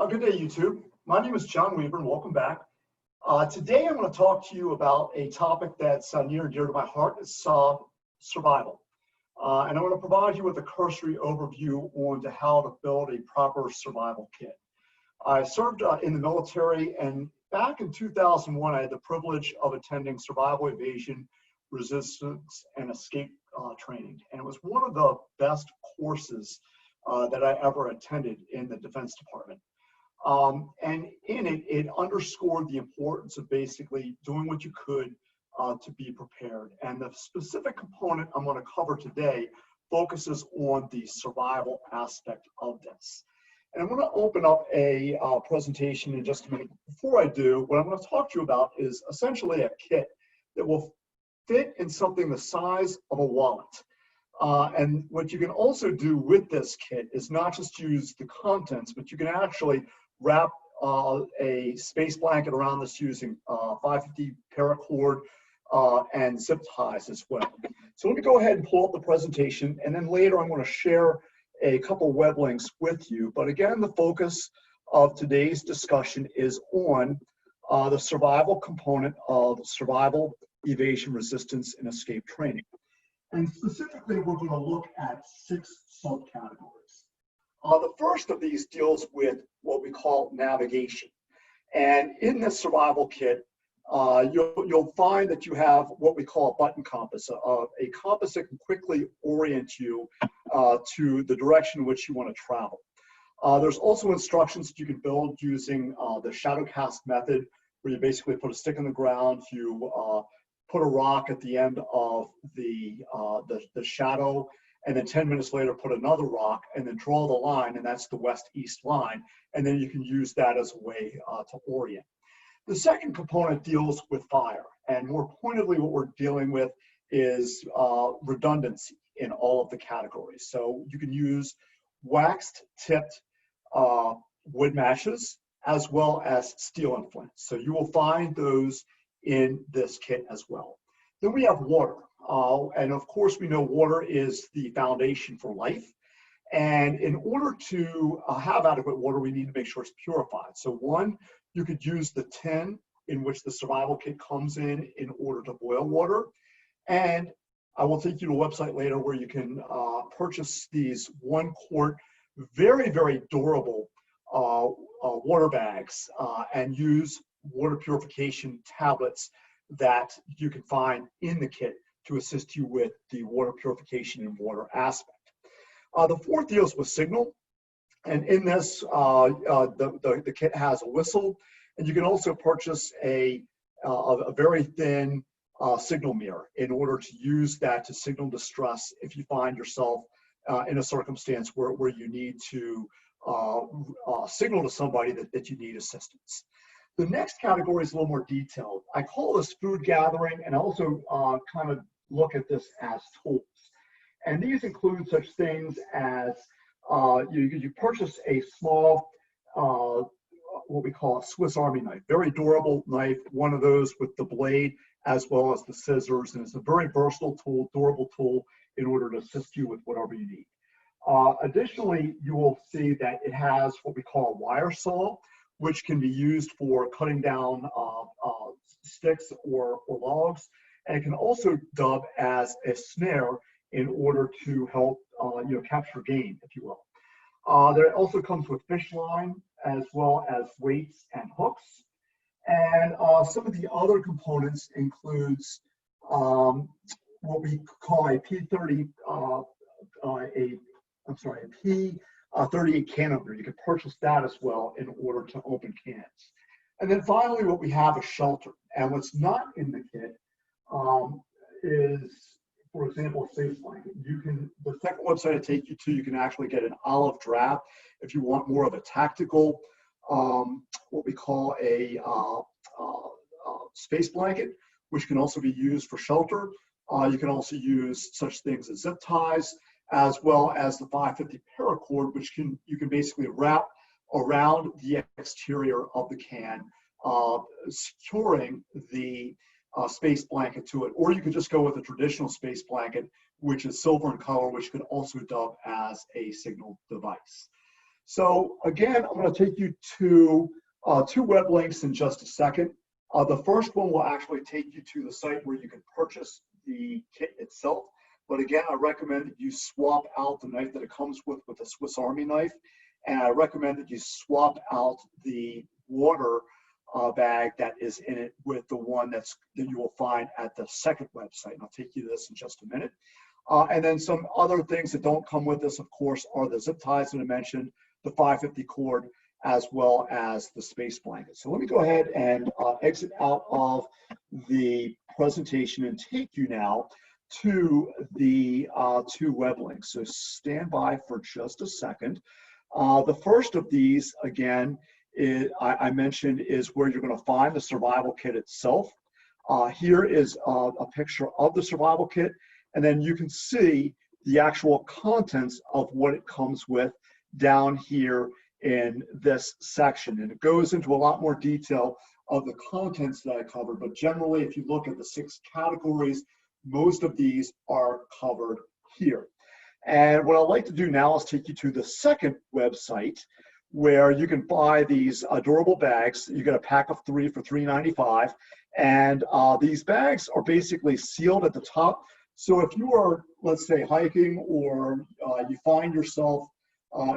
Good day, YouTube. My name is John Weaver, and welcome back. Today, I'm going to talk to you about a topic that's near and dear to my heart. It's survival. And I'm going to provide you with a cursory overview on to how to build a proper survival kit. I served in the military, and back in 2001, I had the privilege of attending survival, evasion, resistance, and escape training. And it was one of the best courses that I ever attended in the Defense Department. And in it, it underscored the importance of basically doing what you could to be prepared. And the specific component I'm going to cover today focuses on the survival aspect of this. And I'm going to open up a presentation in just a minute. Before I do, what I'm going to talk to you about is essentially a kit that will fit in something the size of a wallet. And what you can also do with this kit is not just use the contents, but you can actually wrap a space blanket around this using 550 paracord and zip ties as well. So let me go ahead and pull up the presentation, and then later I'm going to share a couple web links with you. But again, the focus of today's discussion is on the survival component of survival, evasion, resistance, and escape training. And specifically, we're going to look at 6 subcategories. The first of these deals with what we call navigation. And in this survival kit, you'll find that you have what we call a button compass, a compass that can quickly orient you to the direction in which you want to travel. There's also instructions that you can build using the shadow cast method, where you basically put a stick in the ground, you put a rock at the end of the shadow, and then 10 minutes later put another rock, and then draw the line, and that's the west-east line, and then you can use that as a way to orient. The second component deals with fire, and more pointedly what we're dealing with is redundancy in all of the categories. So you can use waxed tipped wood matches as well as steel and flint. So you will find those in this kit as well. Then we have water. And of course, we know water is the foundation for life. And in order to have adequate water, we need to make sure it's purified. So one, you could use the tin in which the survival kit comes in order to boil water. And I will take you to a website later where you can purchase these 1 quart, very, very durable water bags and use water purification tablets that you can find in the kit to assist you with the water purification and water aspect. The fourth deals with signal, and in this, the kit has a whistle, and you can also purchase a very thin signal mirror in order to use that to signal distress if you find yourself in a circumstance where you need to signal to somebody that you need assistance. The next category is a little more detailed. I call this food gathering, and also kind of look at this as tools. And these include such things as you purchase a small, what we call a Swiss Army knife, very durable knife, one of those with the blade as well as the scissors. And it's a very versatile tool, durable tool in order to assist you with whatever you need. Additionally, you will see that it has what we call a wire saw, which can be used for cutting down sticks or logs. And it can also dub as a snare in order to help capture game, if you will. There also comes with fish line as well as weights and hooks. And some of the other components includes what we call a P30, a P38 can opener. You can purchase that as well in order to open cans. And then finally, what we have is shelter. And what's not in the kit is, for example, a space blanket. The second website I take you to, you can actually get an olive drab if you want more of a tactical, what we call a space blanket, which can also be used for shelter. You can also use such things as zip ties, as well as the 550 paracord, which you can basically wrap around the exterior of the can, securing the space blanket to it. Or you could just go with a traditional space blanket, which is silver in color, which could also dub as a signal device. So again, I'm going to take you to two web links in just a second. The first one will actually take you to the site where you can purchase the kit itself. But again, I recommend that you swap out the knife that it comes with a Swiss Army knife. And I recommend that you swap out the water bag that is in it with the one that you will find at the second website. And I'll take you to this in just a minute. And then some other things that don't come with this, of course, are the zip ties that I mentioned, the 550 cord, as well as the space blanket. So let me go ahead and exit out of the presentation and take you now to the two web links. So stand by for just a second. The first of these, again, I mentioned is where you're going to find the survival kit itself. Here is a picture of the survival kit, and then you can see the actual contents of what it comes with down here in this section. And it goes into a lot more detail of the contents that I covered, but generally, if you look at the 6 categories, most of these are covered here. And what I'd like to do now is take you to the second website where you can buy these durable bags. You get a pack of 3 for $3.95. And these bags are basically sealed at the top. So if you are, let's say, hiking or you find yourself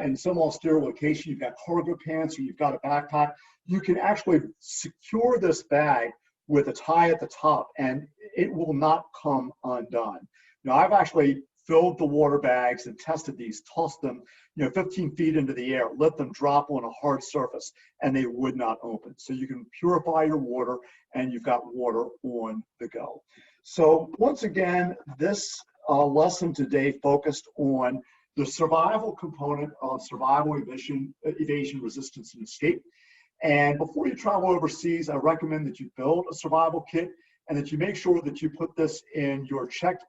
in some austere location, you've got cargo pants or you've got a backpack, you can actually secure this bag with a tie at the top and it will not come undone. Now, I've actually filled the water bags and tested these, tossed them 15 feet into the air, let them drop on a hard surface, and they would not open. So you can purify your water and you've got water on the go. So once again, this lesson today focused on the survival component of survival, evasion, resistance, and escape. And before you travel overseas, I recommend that you build a survival kit and that you make sure that you put this in your checked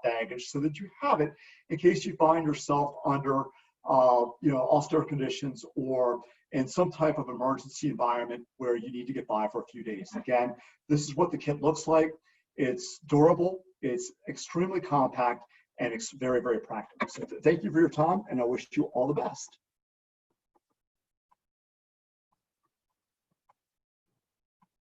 baggage so that you have it in case you find yourself under austere conditions or in some type of emergency environment where you need to get by for a few days. Again, this is what the kit looks like. It's durable, it's extremely compact, and it's very, very practical. So thank you for your time, and I wish you all the best.